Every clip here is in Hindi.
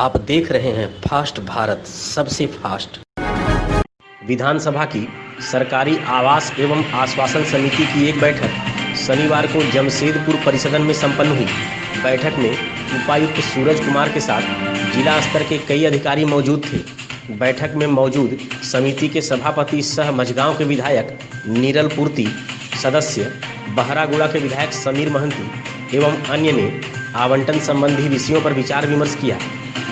आप देख रहे हैं फास्ट भारत, सबसे फास्ट। विधानसभा की सरकारी आवास एवं आश्वासन समिति की एक बैठक शनिवार को जमशेदपुर परिसदन में संपन्न हुई। बैठक में उपायुक्त सूरज कुमार के साथ जिला स्तर के कई अधिकारी मौजूद थे। बैठक में मौजूद समिति के सभापति सह मझगांव के विधायक नीरल पूर्ति, सदस्य बहरागुड़ा के विधायक समीर महंती एवं अन्य ने आवंटन संबंधी विषयों पर विचार विमर्श किया।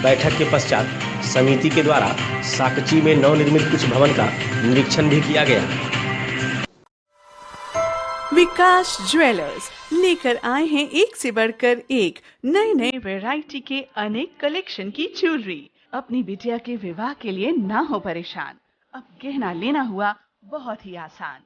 बैठक के पश्चात समिति के द्वारा साकची में नवनिर्मित कुछ भवन का निरीक्षण भी किया गया। विकास ज्वेलर्स लेकर आए हैं एक से बढ़कर एक नए नए वैरायटी के अनेक कलेक्शन की ज्वेलरी। अपनी बिटिया के विवाह के लिए ना हो परेशान, अब गहना लेना हुआ बहुत ही आसान।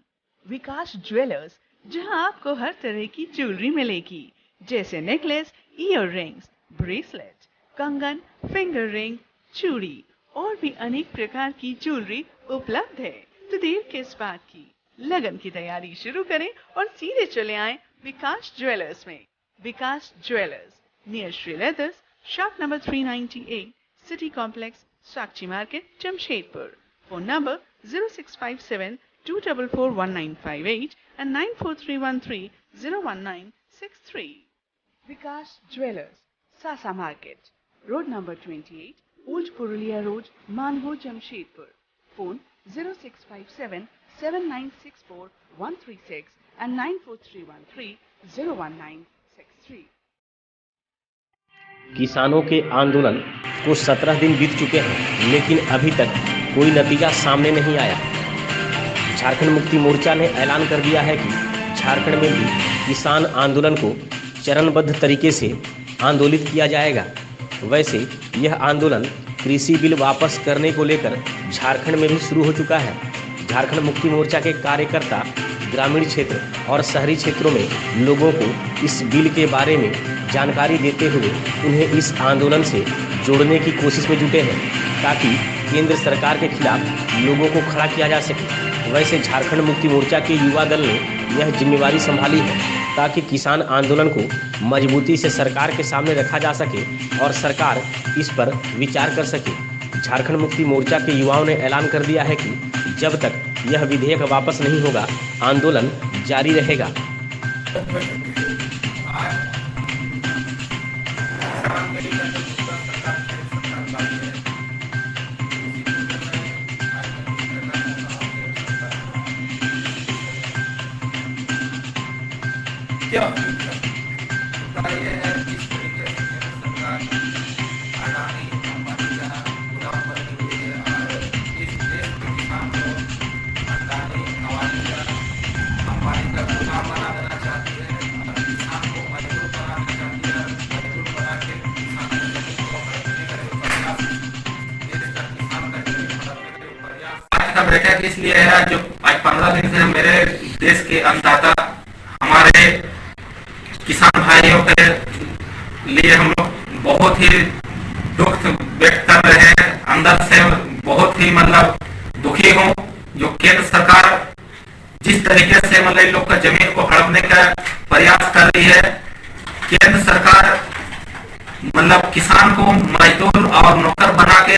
विकास ज्वेलर्स, जहां आपको हर तरह की ज्वेलरी मिलेगी, जैसे नेकलेस, ईयर रिंग्स, ब्रेसलेट, कंगन, फिंगर रिंग, चूड़ी और भी अनेक प्रकार की ज्वेलरी उपलब्ध है। तो देर किस बात की, लगन की तैयारी शुरू करें और सीधे चले आएं विकास ज्वेलर्स में। Vikas jewellers near Shri leathers, shop number 398, city complex, Sakshi market, Jamshedpur. Phone number 0657-244-1958 and 9431301963। Vikas jewellers, सासा market, road number 28, old Purulia road, Mango, Jamshedpur. Phone 0657-7964-136 and 9431301963। किसानों के आंदोलन को 17 दिन बीत चुके हैं, लेकिन अभी तक कोई नतीजा सामने नहीं आया। झारखंड मुक्ति मोर्चा ने ऐलान कर दिया है कि झारखंड में भी किसान आंदोलन को चरणबद्ध तरीके से आंदोलित किया जाएगा। वैसे यह आंदोलन कृषि बिल वापस करने को लेकर झारखंड में भी शुरू हो चुका है। झारखंड मुक्ति मोर्चा के कार्यकर्ता ग्रामीण क्षेत्र और शहरी क्षेत्रों में लोगों को इस बिल के बारे में जानकारी देते हुए उन्हें इस आंदोलन से जोड़ने की कोशिश में जुटे हैं, ताकि केंद्र सरकार के खिलाफ लोगों को खड़ा किया जा सके। वैसे झारखंड मुक्ति मोर्चा के युवा दल ने यह जिम्मेवारी संभाली है, ताकि किसान आंदोलन को मजबूती से सरकार के सामने रखा जा सके और सरकार इस पर विचार कर सके। झारखंड मुक्ति मोर्चा के युवाओं ने ऐलान कर दिया है कि जब तक यह विधेयक वापस नहीं होगा, आंदोलन जारी रहेगा। क्या बैठक इसलिए है जो आज 15 दिन से मेरे देश के अन्नदाता हमारे किसान भाइयों के लिए हम लोग बहुत ही दुख व्यक्त कर रहे हैं। अंदर से बहुत ही दुखी हूँ जो केंद्र सरकार जिस तरीके से इन लोग का जमीन को हड़पने का प्रयास कर रही है। केंद्र सरकार किसान को मजदूर और नौकर बना के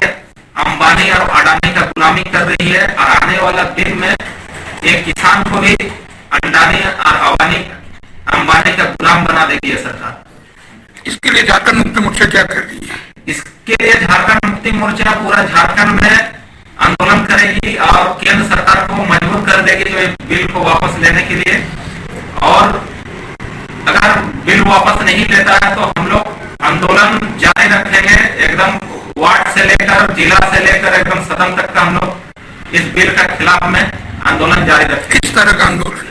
अंबानी और अडानी का गुलामी कर रही है, और आने वाला दिन में एक किसान को भी अडानी और अंबानी का गुलाम बना देगी है सरकार। इसके लिए झारखंड मुक्ति मोर्चा क्या कर रही है? इसके लिए झारखंड मुक्ति मोर्चा पूरा झारखंड में आंदोलन करेगी और केंद्र सरकार को मजबूर कर देगी जो बिल को वापस लेने के लिए। और अगर बिल वापस नहीं लेता है तो हम लोग आंदोलन जारी रखेंगे, एकदम वार्ड से लेकर जिला से लेकर एकदम सदन तक का हम लोग इस बिल के खिलाफ में आंदोलन जारी रखेंगे। किस तरह का आंदोलन?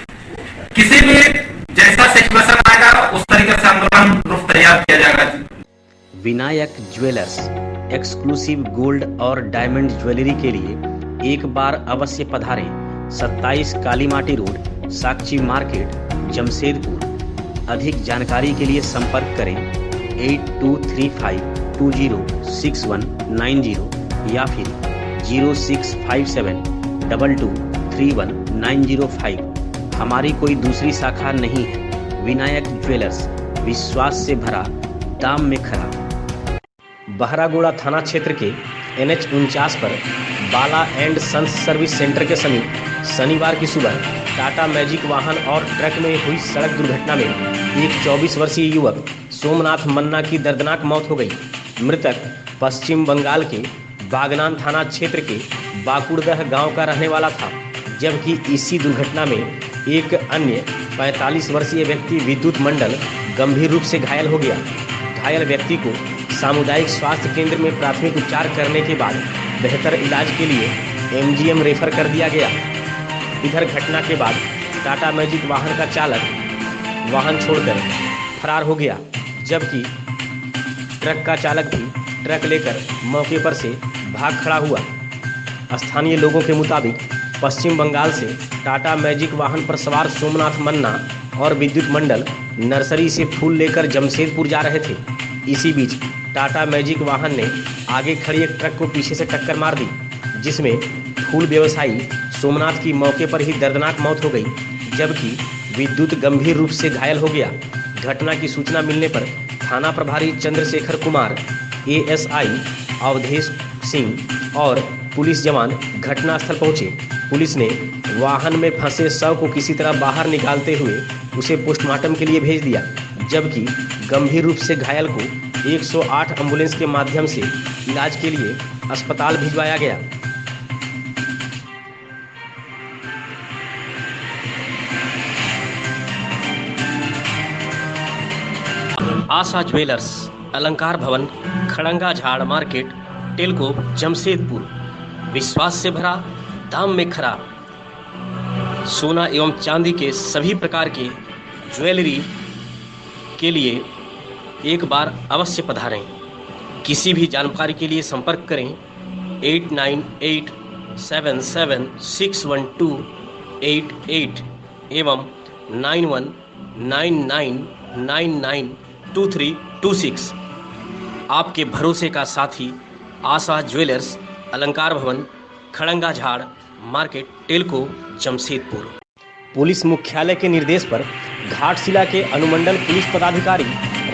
किसी भी जैसा सिचुएशन आएगा उस तरीके से आंदोलन रूप तैयार किया जाएगा। विनायक ज्वेलर्स एक्सक्लूसिव गोल्ड और डायमंड ज्वेलरी के लिए एक बार अवश्य पधारें। 27 काली माटी रोड, साक्षी मार्केट, जमशेदपुर। अधिक जानकारी के लिए संपर्क करें 8235206190 या फिर 0657223195। हमारी कोई दूसरी शाखा नहीं है। विनायक ज्वेलर्स, विश्वास से भरा, दाम में खरा। बहरागोड़ा थाना क्षेत्र के NH 49 पर बाला एंड सन्स सर्विस सेंटर के समीप शनिवार की सुबह टाटा मैजिक वाहन और ट्रक में हुई सड़क दुर्घटना में एक 24 वर्षीय युवक सोमनाथ मन्ना की दर्दनाक मौत हो गई। मृतक पश्चिम बंगाल के बागनान थाना क्षेत्र के बाकुड़दह गांव का रहने वाला था, जबकि इसी दुर्घटना में एक अन्य 45 वर्षीय व्यक्ति विद्युत मंडल गंभीर रूप से घायल हो गया। घायल व्यक्ति को सामुदायिक स्वास्थ्य केंद्र में प्राथमिक उपचार करने के बाद बेहतर इलाज के लिए MGM रेफर कर दिया गया। इधर घटना के बाद टाटा मैजिक वाहन का चालक वाहन छोड़कर फरार हो गया, जबकि ट्रक का चालक भी ट्रक लेकर मौके पर से भाग खड़ा हुआ। स्थानीय लोगों के मुताबिक पश्चिम बंगाल से टाटा मैजिक वाहन पर सवार सोमनाथ मन्ना और विद्युत मंडल नर्सरी से फूल लेकर जमशेदपुर जा रहे थे। इसी बीच टाटा मैजिक वाहन ने आगे खड़ी एक ट्रक को पीछे से टक्कर मार दी, जिसमें फूल व्यवसायी सोमनाथ की मौके पर ही दर्दनाक मौत हो गई, जबकि विद्युत गंभीर रूप से घायल हो गया। घटना की सूचना मिलने पर थाना प्रभारी चंद्रशेखर कुमार, ASI अवधेश सिंह और पुलिस जवान घटनास्थल पहुंचे। पुलिस ने वाहन में फंसे शव को किसी तरह बाहर निकालते हुए उसे पोस्टमार्टम के लिए भेज दिया, जबकि गंभीर रूप से घायल को 108 एम्बुलेंस के माध्यम से इलाज के लिए अस्पताल भिजवाया गया। आशा ज्वेलर्स, अलंकार भवन, खड़ंगा झाड़ मार्केट, टेलको, जमशेदपुर। विश्वास से भरा, दाम में खरा। सोना एवं चांदी के सभी प्रकार के ज्वेलरी के लिए एक बार अवश्य पधारें। किसी भी जानकारी के लिए संपर्क करें 8987761288 एवं 9199992326। आपके भरोसे का साथी आशा ज्वेलर्स, अलंकार भवन, खड़ंगा झाड़ मार्केट, टेलको, जमशेदपुर। पुलिस मुख्यालय के निर्देश पर घाटशिला के अनुमंडल पुलिस पदाधिकारी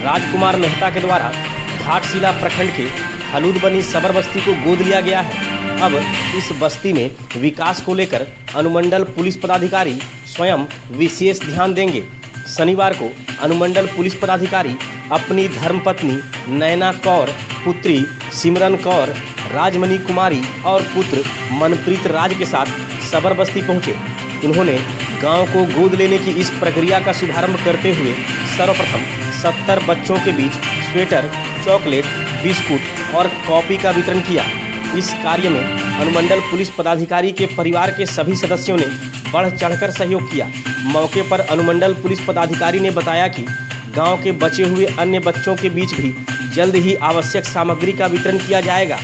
राजकुमार मेहता के द्वारा घाटशिला प्रखंड के हलूद बनी सबर बस्ती को गोद लिया गया है। अब इस बस्ती में विकास को लेकर अनुमंडल पुलिस पदाधिकारी स्वयं विशेष ध्यान देंगे। शनिवार को अनुमंडल पुलिस पदाधिकारी अपनी धर्मपत्नी नैना कौर, पुत्री सिमरन कौर, राजमणि कुमारी और पुत्र मनप्रीत राज के साथ सबर बस्ती पहुंचे। उन्होंने गांव को गोद लेने की इस प्रक्रिया का शुभारंभ करते हुए सर्वप्रथम 70 बच्चों के बीच स्वेटर, चॉकलेट, बिस्कुट और कॉपी का वितरण किया। इस कार्य में अनुमंडल पुलिस पदाधिकारी के परिवार के सभी सदस्यों ने बढ़ चढ़कर सहयोग किया। मौके पर अनुमंडल पुलिस पदाधिकारी ने बताया कि गांव के बचे हुए अन्य बच्चों के बीच भी जल्द ही आवश्यक सामग्री का वितरण किया जाएगा।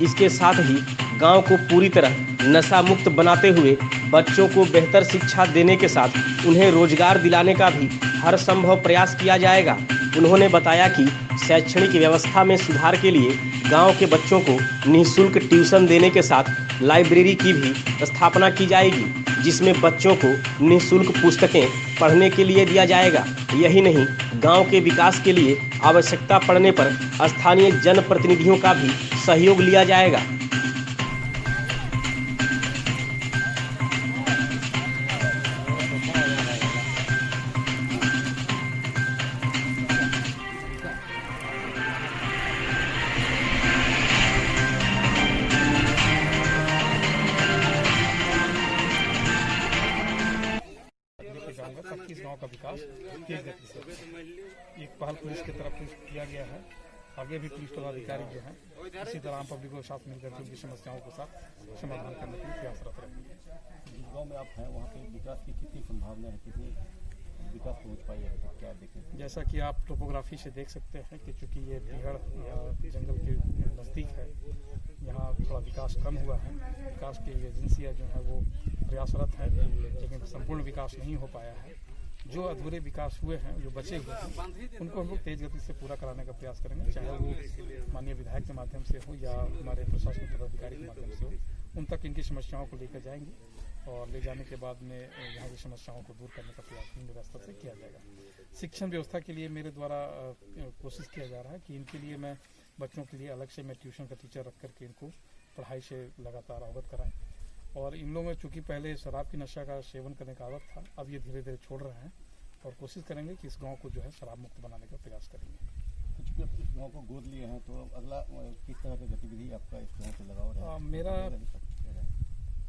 इसके साथ ही गांव को पूरी तरह नशा मुक्त बनाते हुए बच्चों को बेहतर शिक्षा देने के साथ उन्हें रोजगार दिलाने का भी हर संभव प्रयास किया जाएगा। उन्होंने बताया कि शैक्षणिक व्यवस्था में सुधार के लिए गांव के बच्चों को निःशुल्क ट्यूशन देने के साथ लाइब्रेरी की भी स्थापना की जाएगी, जिसमें बच्चों को निःशुल्क पुस्तकें पढ़ने के लिए दिया जाएगा। यही नहीं, गांव के विकास के लिए आवश्यकता पड़ने पर स्थानीय जनप्रतिनिधियों का भी सहयोग लिया जाएगा। इस गांव का विकास तेज गति से एक पहल पुलिस की तरफ किया गया है। आगे भी पुलिस पदाधिकारी जो हैं इसी तरह आम पब्लिक के साथ मिलकर उनकी समस्याओं के साथ समाधान करने के लिए प्रयासरत रहेंगे। जिस गाँव में आप हैं वहाँ के विकास की कितनी संभावना है, कितनी विकास पहुँच पाई है, क्या देखें? जैसा कि आप टोपोग्राफी से देख सकते हैं कि चूँकि ये बिहड़ या जंगल के नज़दीक है, यहाँ थोड़ा विकास कम हुआ है। विकास की एजेंसियाँ जो हैं वो प्रयासरत हैं, लेकिन संपूर्ण विकास नहीं हो पाया है। जो अधूरे विकास हुए हैं, जो बचे हुए हैं, उनको हम लोग तेज गति से पूरा कराने का प्रयास करेंगे, चाहे वो माननीय विधायक के माध्यम से हो या हमारे प्रशासनिक पदाधिकारी के माध्यम से हो। उन तक इनकी समस्याओं को लेकर जाएंगे और ले जाने के बाद में यहाँ की समस्याओं को दूर करने का प्रयास मेरे स्तर से किया जाएगा। शिक्षण व्यवस्था के लिए मेरे द्वारा कोशिश किया जा रहा है कि इनके लिए मैं बच्चों के लिए अलग से मैं ट्यूशन का टीचर रख करके इनको पढ़ाई से लगातार अवगत कराएं। और इन लोगों में चूँकि पहले शराब की नशा का सेवन करने का आदत था, अब ये धीरे धीरे छोड़ रहे हैं और कोशिश करेंगे कि इस गांव को जो है शराब मुक्त बनाने का प्रयास करेंगे। कुछ आप इस गाँव को गोद लिए हैं तो अगला किस तरह की गतिविधि आपका इस गाँव से लगाव रहेगा?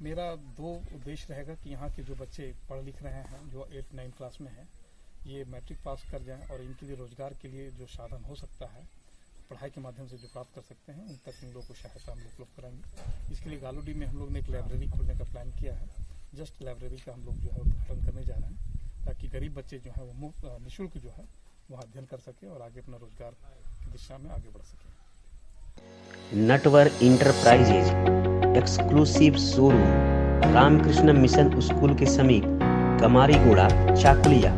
मेरा 2 उद्देश्य रहेगा कि यहाँ के जो बच्चे पढ़ लिख रहे हैं, जो 8-9 क्लास में हैं, ये मैट्रिक पास कर जाएं और इनके लिए रोजगार के लिए जो साधन हो सकता है पढ़ाई के माध्यम से जो प्राप्त कर सकते हैं, उन तक इन लोगों को सहायता हम लोग उपलब्ध कराएंगे। इसके लिए गालूडी में हम लोग ने एक लाइब्रेरी खोलने का प्लान किया है। जस्ट लाइब्रेरी का हम लोग जो है उद्घाटन करने जा रहे हैं, ताकि गरीब बच्चे जो है वो मुफ्त निःशुल्क जो है वहाँ अध्ययन कर सके और आगे अपना रोजगार की दिशा में आगे बढ़ सके। Natwar enterprises exclusive showroom Ramakrishna mission school के समीप कमारीगोड़ा, चाकुलिया।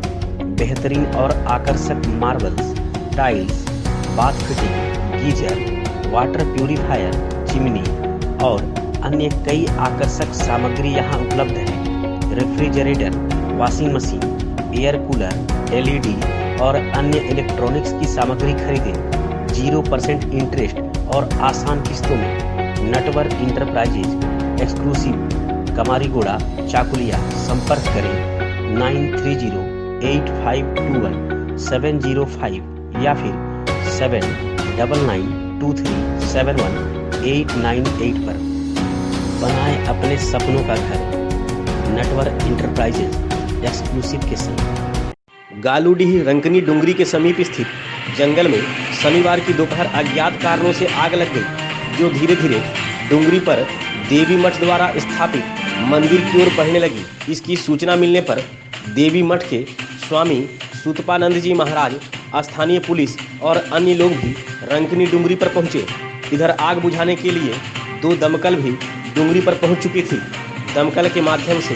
बेहतरीन और आकर्षक marbles, tiles, bath fitting, geyser, water purifier, chimney और अन्य कई आकर्षक सामग्री यहाँ उपलब्ध है। Refrigerator, washing machine, air cooler, LED और अन्य इलेक्ट्रॉनिक्स की सामग्री खरीदें 0% इंटरेस्ट और आसान किस्तों में। Natwar enterprises exclusive Kamarigora, Chakulia. संपर्क करें 9308521705 या फिर 7992371898 पर। बनाएं अपने सपनों का घर नटवर इंटरप्राइजेज एक्सक्लूसिव के संग। गालूडीह रंकनी डुंगरी के समीप स्थित जंगल में शनिवार की दोपहर अज्ञात कारणों से आग लग गई, जो धीरे धीरे डुंगरी पर देवी मठ द्वारा स्थापित मंदिर की ओर बढ़ने लगी। इसकी सूचना मिलने पर देवी मठ के स्वामी सुतपानंद जी महाराज, स्थानीय पुलिस और अन्य लोग भी रंकनी डुंगरी पर पहुंचे। इधर आग बुझाने के लिए 2 दमकल भी डुंगरी पर पहुंच चुकी थी। दमकल के माध्यम से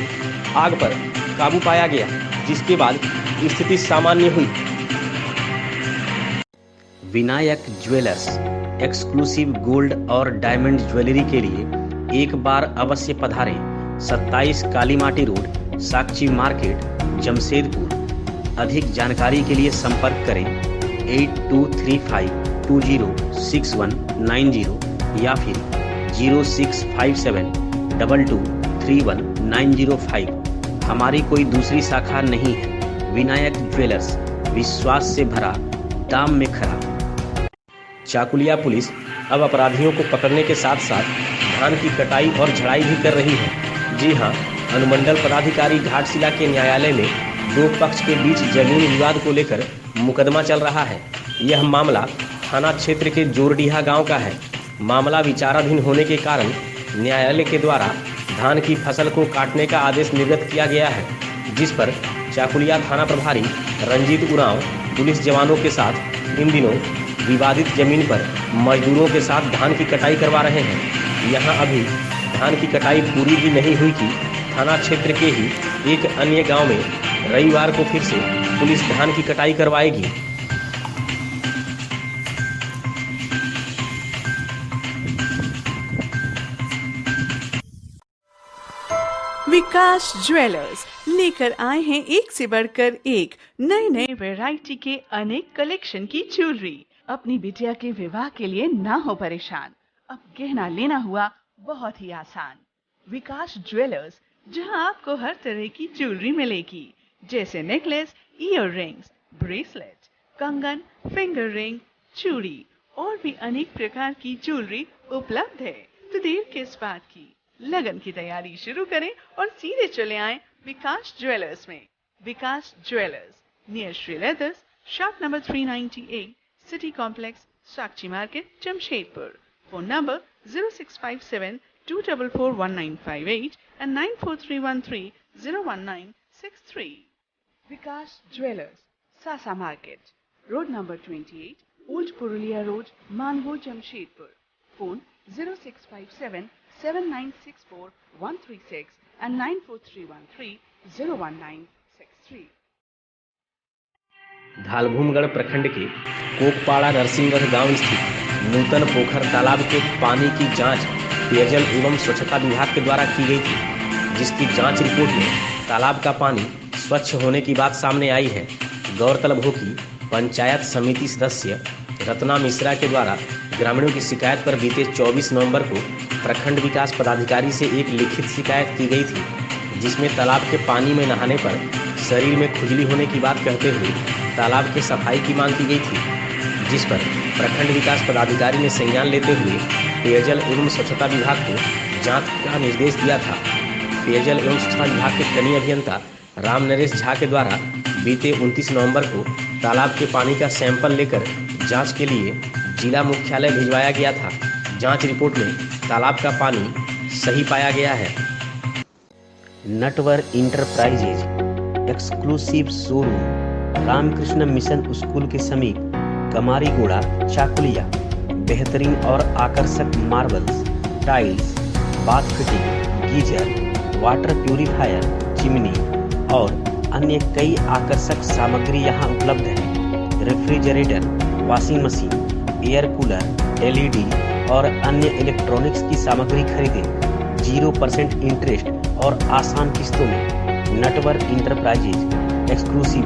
आग पर काबू पाया गया, जिसके बाद स्थिति सामान्य हुई। विनायक ज्वेलर्स एक्सक्लूसिव गोल्ड और डायमंड ज्वेलरी के लिए एक बार अवश्य पधारें। 27 कालीमाटी रोड, साक्षी मार्केट, जमशेदपुर। अधिक जानकारी के लिए संपर्क करें 8235206190 या फिर 0657223195। हमारी कोई दूसरी शाखा नहीं है। विनायक ज्वेलर्स, विश्वास से भरा, दाम में खरा। चाकुलिया पुलिस अब अपराधियों को पकड़ने के साथ साथ धान की कटाई और झड़ाई भी कर रही है। जी हां, अनुमंडल पदाधिकारी घाटशिला के न्यायालय में 2 पक्ष के बीच जमीन विवाद को लेकर मुकदमा चल रहा है। यह मामला थाना क्षेत्र के जोरडीहा गांव का है। मामला विचाराधीन होने के कारण न्यायालय के द्वारा धान की फसल को काटने का आदेश निर्गत किया गया है, जिस पर चाकुलिया थाना प्रभारी रंजीत उरांव पुलिस जवानों के साथ इन दिनों विवादित जमीन पर मजदूरों के साथ धान की कटाई करवा रहे हैं। यहाँ अभी धान की कटाई पूरी भी नहीं हुई कि थाना क्षेत्र के ही एक अन्य गांव में रविवार को फिर से पुलिस धान की कटाई करवाएगी। विकास ज्वेलर्स लेकर आए हैं एक से बढ़कर एक नए वैरायटी के अनेक कलेक्शन की ज्वेलरी। अपनी बिटिया के विवाह के लिए ना हो परेशान, अब गहना लेना हुआ बहुत ही आसान। विकास ज्वेलर्स, जहां आपको हर तरह की ज्वेलरी मिलेगी, जैसे नेकलेस, ईयर रिंग्स, ब्रेसलेट, कंगन, फिंगर रिंग, चूड़ी और भी अनेक प्रकार की ज्वेलरी उपलब्ध है। तो देर किस बात की, लगन की तैयारी शुरू करें और सीधे चले आएं विकास ज्वेलर्स में। Vikas jewellers near Shri leathers, shop number 398, city complex, Sakshi market, Jamshedpur. Phone number 0657244198 and 9431301963. Vikas Jewelers, Sasa Market, Road number 28, Old Purulia Road, Mango, Jamshedpur. Phone 0657-7964-136 and 94313-01963. Dhalbhumgarh प्रखंड के कोकपाड़ा नरसिंहगढ़ गांव स्थित नूतन पोखर तालाब के पानी की जांच पेयजल एवं स्वच्छता विभाग के द्वारा की गई थी, जिसकी जांच रिपोर्ट में तालाब का पानी स्वच्छ होने की बात सामने आई है। गौरतलब हो कि पंचायत समिति सदस्य रत्ना मिश्रा के द्वारा ग्रामीणों की शिकायत पर बीते 24 नवंबर को प्रखंड विकास पदाधिकारी से एक लिखित शिकायत की गई थी, जिसमें तालाब के पानी में नहाने पर शरीर में खुजली होने की बात कहते हुए तालाब की सफाई की मांग की गई थी, जिस पर प्रखंड विकास पदाधिकारी ने संज्ञान लेते हुए पेयजल एवं स्वच्छता विभाग को जांच का निर्देश दिया था। पेयजल एवं स्वच्छता विभाग के कनीय अभियंता राम नरेश झा के द्वारा बीते 29 नवंबर को तालाब के पानी का सैंपल लेकर जांच के लिए जिला मुख्यालय भिजवाया गया था। जांच रिपोर्ट में तालाब का पानी सही पाया गया है। Natwar enterprises exclusive showroom Ramakrishna mission school के समीप कमारीगोड़ा चाकुलिया बेहतरीन और आकर्षक marbles, tiles, bath fitting, geyser, water purifier, chimney और अन्य कई आकर्षक सामग्री यहां उपलब्ध है। Refrigerator, washing machine, air cooler, LED और अन्य इलेक्ट्रॉनिक्स की सामग्री खरीदें 0% इंटरेस्ट और आसान किस्तों में। Natwar enterprises exclusive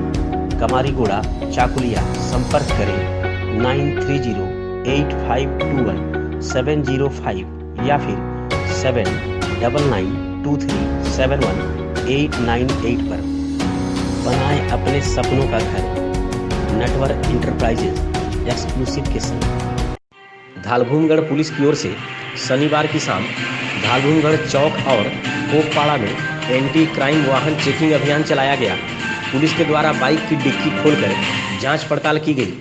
Kamarigora Chakulia. संपर्क करें 9308521705 या फिर 7992371898 पर। बनाएं अपने सपनों का घर नटवर इंटरप्राइजेज एक्सक्लूसिव के संग। धालभूमगढ़ पुलिस की ओर से शनिवार की शाम धालभूमगढ़ चौक और कोकपाड़ा में एंटी क्राइम वाहन चेकिंग अभियान चलाया गया। पुलिस के द्वारा बाइक की डिक्की खोलकर जांच पड़ताल की गई।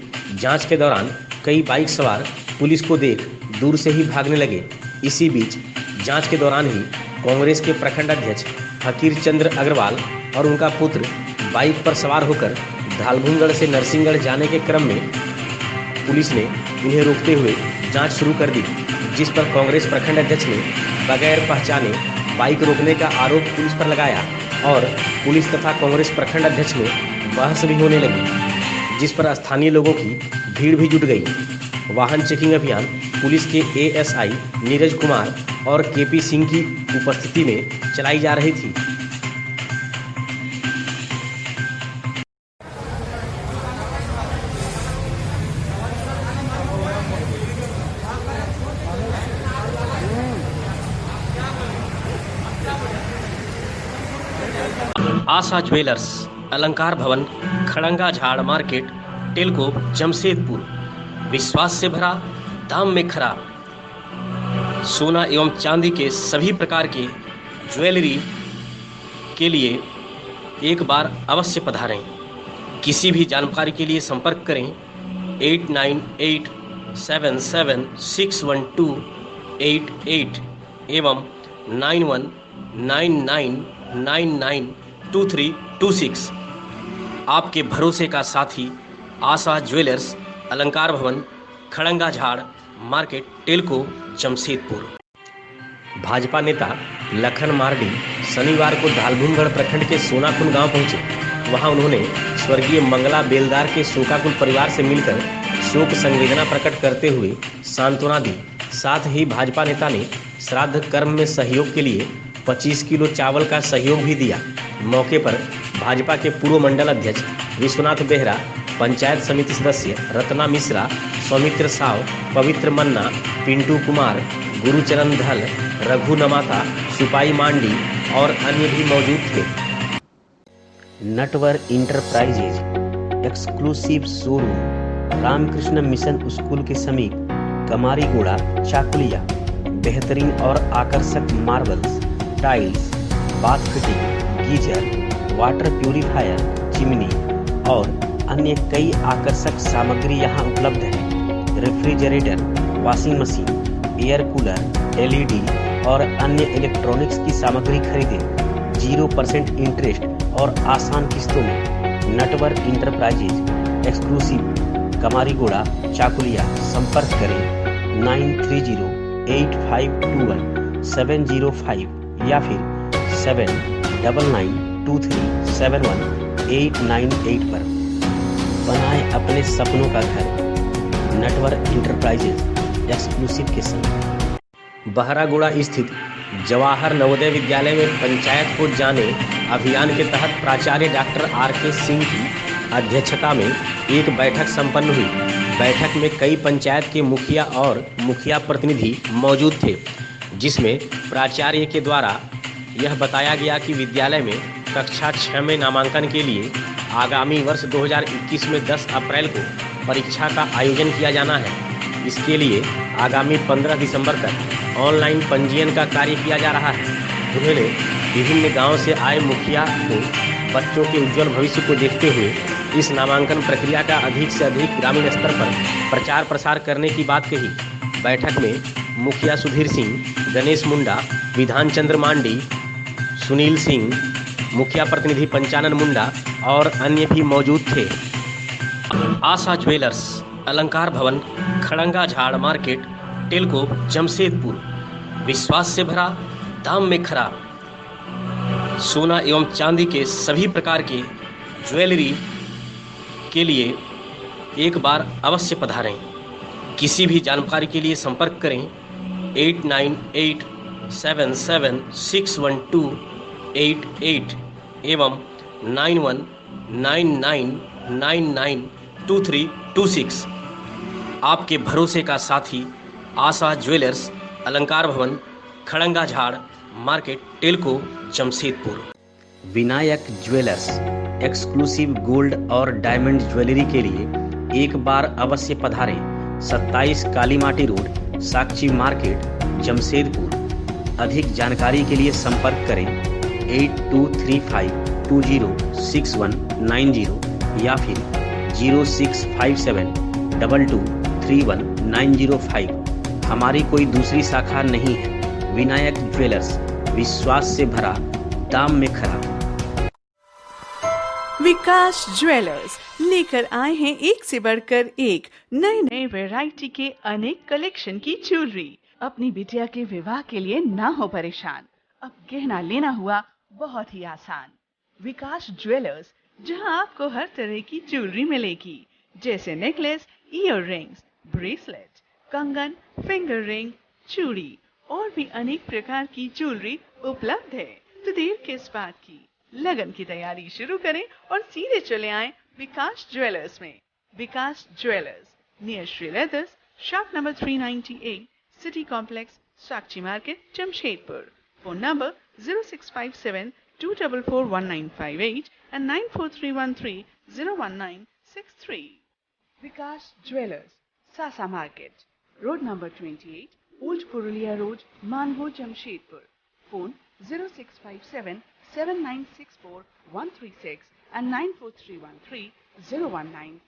जांच के दौरान कई बाइक सवार पुलिस को देख दूर से ही भागने लगे। इसी बीच जांच के दौरान ही कांग्रेस के प्रखंड अध्यक्ष फकीर चंद्र अग्रवाल और उनका पुत्र बाइक पर सवार होकर धालभूमगढ़ से नरसिंहगढ़ जाने के क्रम में पुलिस ने उन्हें रोकते हुए जांच शुरू कर दी, जिस पर कांग्रेस प्रखंड अध्यक्ष ने बगैर पहचाने बाइक रोकने का आरोप पुलिस पर लगाया और पुलिस तथा कांग्रेस प्रखंड अध्यक्ष में बहस भी होने लगी, जिस पर स्थानीय लोगों की भीड़ भी जुट गई। वाहन चेकिंग अभियान पुलिस के एएसआई नीरज कुमार और केपी सिंह की उपस्थिति में चलाई जा रही थी। आशा ज्वेलर्स, अलंकार भवन, खड़ंगा झाड़ मार्केट, टेलको, जमशेदपुर। विश्वास से भरा, दाम में खरा। सोना एवं चांदी के सभी प्रकार के ज्वेलरी के लिए एक बार अवश्य पधारें। किसी भी जानकारी के लिए संपर्क करें 8987761288 एवं 9199992326। आपके भरोसे का साथी आशा ज्वेलर्स, अलंकार भवन, खड़ंगा झाड़ मार्केट, टेलको, जमशेदपुर। भाजपा नेता लखन मार्डी शनिवार को धालभूमगढ़ प्रखंड के सोनाकुल गांव पहुंचे। वहां उन्होंने स्वर्गीय मंगला बेलदार के शोकाकुल परिवार से मिलकर शोक संवेदना प्रकट करते हुए सांत्वना दी। साथ ही भाजपा नेता ने श्राद्ध कर्म में सहयोग के लिए 25 किलो चावल का सहयोग भी दिया। मौके पर भाजपा के पूर्व मंडल अध्यक्ष विश्वनाथ बेहरा, पंचायत समिति सदस्य रत्ना मिश्रा, सौमित्र साव, पवित्र मन्ना, पिंटू कुमार, गुरुचरण धल, रघु नमाता, सुपाई मांडी और अन्य भी मौजूद थे। Natwar enterprises exclusive showroom Ramakrishna mission school के समीप कमारीगोड़ा चाकुलिया बेहतरीन और आकर्षक marbles, tiles, bath fitting, geyser, water purifier, chimney और अन्य कई आकर्षक सामग्री यहां उपलब्ध है। Refrigerator, washing machine, air cooler, LED और अन्य इलेक्ट्रॉनिक्स की सामग्री खरीदें 0% इंटरेस्ट और आसान किस्तों में। Natwar enterprises exclusive Kamarigora Chakulia. संपर्क करें 9308521705 या फिर 7992371898 पर। बनाएं अपने सपनों का घर नटवर इंटरप्राइजेज एक्सक्लूसिव के संग। बहरागोड़ा स्थित जवाहर नवोदय विद्यालय में पंचायत को जाने अभियान के तहत प्राचार्य डॉक्टर आर के सिंह की अध्यक्षता में एक बैठक संपन्न हुई। बैठक में कई पंचायत के मुखिया और मुखिया प्रतिनिधि मौजूद थे, जिसमें प्राचार्य के द्वारा यह बताया गया कि विद्यालय में कक्षा 6 में नामांकन के लिए आगामी वर्ष 2021 में 10 अप्रैल को परीक्षा का आयोजन किया जाना है। इसके लिए आगामी 15 दिसंबर तक ऑनलाइन पंजीयन का कार्य किया जा रहा है। उन्होंने विभिन्न गांवों से आए मुखिया को बच्चों के उज्जवल भविष्य को देखते हुए इस नामांकन प्रक्रिया का अधिक से अधिक ग्रामीण स्तर पर प्रचार प्रसार करने की बात कही। बैठक में मुखिया सुधीर सिंह, गणेश मुंडा, विधान चंद्र मांडी, सुनील सिंह, मुखिया प्रतिनिधि पंचानन मुंडा और अन्य भी मौजूद थे। आशा ज्वेलर्स, अलंकार भवन, खड़ंगा झाड़ मार्केट, टेलको, जमशेदपुर। विश्वास से भरा, दाम में खरा। सोना एवं चांदी के सभी प्रकार के ज्वेलरी के लिए एक बार अवश्य पधारें। किसी भी जानकारी के लिए संपर्क करें 8987761288 एवं 9199992326। आपके भरोसे का साथी आशा ज्वेलर्स, अलंकार भवन, खड़ंगा झाड़ market, Telco, Jamshedpur. Vinayak jewellers, exclusive gold और डायमंड ज्वेलरी के लिए एक बार अवश्य पधारें। 27 काली माटी रोड, साक्षी मार्केट, जमशेदपुर। अधिक जानकारी के लिए संपर्क करें 8235206190 या फिर 0657223195। हमारी कोई दूसरी शाखा नहीं है। विनायक ज्वेलर्स, विश्वास से भरा, दाम में खरा। विकास ज्वेलर्स लेकर आए हैं एक से बढ़कर एक नए नए वैरायटी के अनेक कलेक्शन की ज्वेलरी। अपनी बिटिया के विवाह के लिए ना हो परेशान, अब गहना लेना हुआ बहुत ही आसान। विकास ज्वेलर्स, जहां आपको हर तरह की ज्वेलरी मिलेगी, जैसे नेकलेस, ईयर रिंग्स, ब्रेसलेट, कंगन, फिंगर रिंग, चूड़ी और भी अनेक प्रकार की ज्वेलरी उपलब्ध है। तो देर किस बात की, लगन की तैयारी शुरू करें और सीधे चले आएं विकास ज्वेलर्स में। Vikas jewellers, near Shri leathers, shop number 398, city complex, Sakshi market, Jamshedpur. Phone number 0657244198 and 9431301963। Vikas jewellers, सासा market, road number 28, old Purulia road, Mango, Jamshedpur. Phone 06577964 136 and 94313 019